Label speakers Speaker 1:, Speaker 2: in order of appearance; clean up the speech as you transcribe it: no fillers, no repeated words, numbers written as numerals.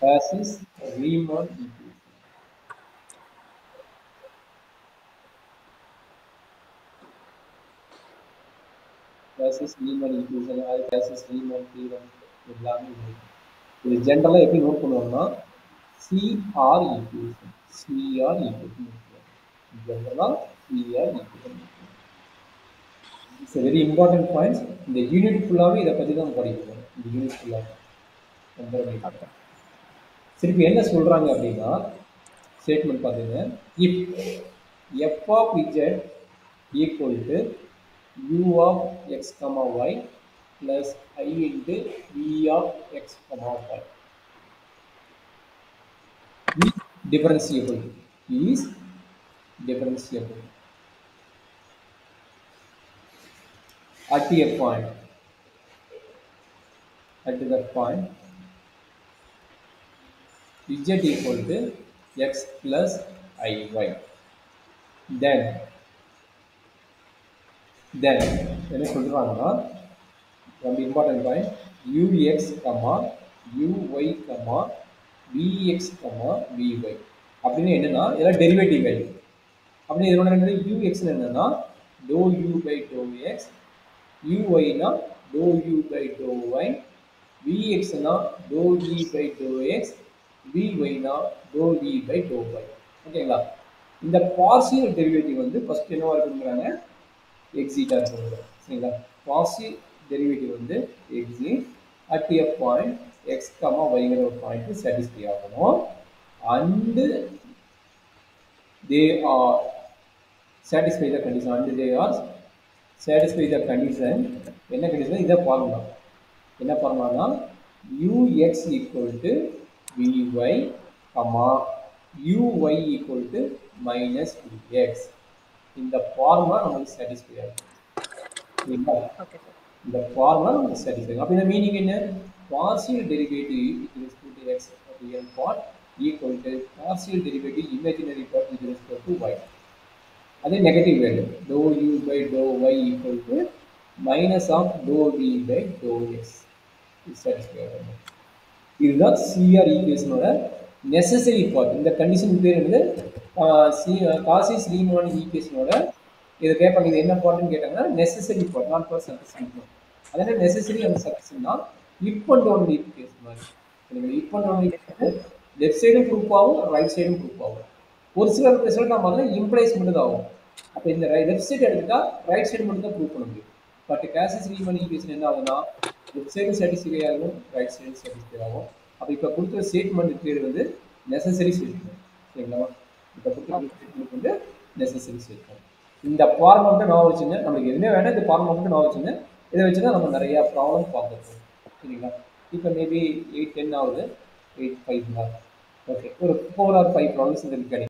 Speaker 1: Cauchy-Riemann equation. Cauchy-Riemann equation அது Cauchy-Riemann theorem எல்லாமே இருக்கு. இது ஜென்ரலா எப்படி நோட் பண்ணுவோம்னா CR equation. CR equation. ஜென்ரலா CR equation. It's very important points. இந்த யூனிட் ஃபுல்லாவே இதை பத்தி தான் படிக்கணும். இந்த யூனிட் ஃபுல்லாக
Speaker 2: ஓகே.
Speaker 1: திருப்பி என்ன சொல்றாங்க அப்படின்னா ஸ்டேட்மெண்ட் பார்த்தீங்க if f of z equal to u of x comma y plus I into v of x comma y is differentiable is differentiable at a point at that point z equal to x plus iy then என்ன சொல்றாங்கன்னா ரொம்ப important point ux comma uy comma vx comma vy அப்படின்னு என்னன்னா இதெல்லாம் derivative value அப்படின்னு இதோட என்னது ux என்னன்னா dou u by dou x uy னா dou u by dou y vx னா dou v by dou x vy னா dou v by dou y ஓகேங்களா இந்த பார்ஷியல் டெரிவேட்டிவ் வந்து ஃபர்ஸ்ட் என்னவா இருக்குங்கறாங்க எக்ஸிட்டா இருக்குங்க சரிங்களா பார்ஷியல் டெரிவேட்டிவ் வந்து XE at a point x yங்கிற ஒரு பாயிண்ட் சாட்டிஸ்ஃபை ஆகணும் and they are satisfy the condition and they are satisfy the condition என்ன கண்டிஷன் இத ஃபார்முலா என்ன ஃபார்முலானா ux equal to vy uy equal to minus vx இந்த formula நமக்கு satisfy ஆகும் சரிங்களா
Speaker 2: okay sir.
Speaker 1: இந்த ஃபார்முலா நமக்கு சாட்டிஸ்ஃபை ஆகும் அப்ப இந்த மீனிங் என்ன partial derivative with respect to x real part equal to partial derivative imaginary part with respect to y அதே negative value dou u by dou y equal to minus of dou v by dou x இது satisfy ஆகும் இதுதான் CR ஈக்குவேஷனோட necessary part இந்த condition பேர் என்னது காசி-ரீமான் ஈக்குவேஷனோட இதை கேட்பாங்க இது என்ன பார்ட்னு கேட்டாங்கன்னா necessary part not for sufficient அதனால நெசசரி அந்த சஃபிஷியன்ட்னா இப் அண்ட் டவுன் ஈக்குவேஷன் மாதிரி இப் அண்ட் டவுன் ஈக்குவேஷன் லெஃப்ட் சைடும் ப்ரூஃப் ஆகும் ரைட் சைடும் ப்ரூஃப் ஆகும் ஒரு சில ரிசல்ட் நம்ம வந்து இம்ப்ளைஸ் மட்டும் தான் ஆகும் அப்போ இந்த லெஃப்ட் சைடு எடுத்துட்டா ரைட் சைடு மட்டும் தான் ப்ரூவ் பண்ண முடியும் பட் காசி-ரீமான் ஈக்குவேஷன் என்ன ஆகுதுன்னா லெஃப்ட் சைடு சாட்டிஸ்ஃபை ஆகும் ரைட் சைடு சாட்டிஸ்ஃபை ஆகும் அப்போ இப்போ கொடுக்குற ஸ்டேட்மெண்ட் பேர் வந்து நெசசரி ஸ்டேட்மெண்ட் சரிங்களா இப்போ கொடுக்குற ஸ்டேட்மெண்ட் வந்து நெசசரி ஸ்டேட்மெண்ட் இந்த ஃபார்ம் மட்டும் நான் வச்சுங்க நமக்கு என்ன வேணும் இந்த ஃபார்ம் மட்டும் நான் வச்சுங்க இதை வச்சு தான் நம்ம நிறையா ப்ராப்ளம் பார்த்துருக்கோம் சரிங்களா இப்போ மேபி 8-10 ஆகுது 8-5 ஓகே ஒரு 4 or 5 ப்ராப்ளம்ஸ் இந்த கிடைக்கும்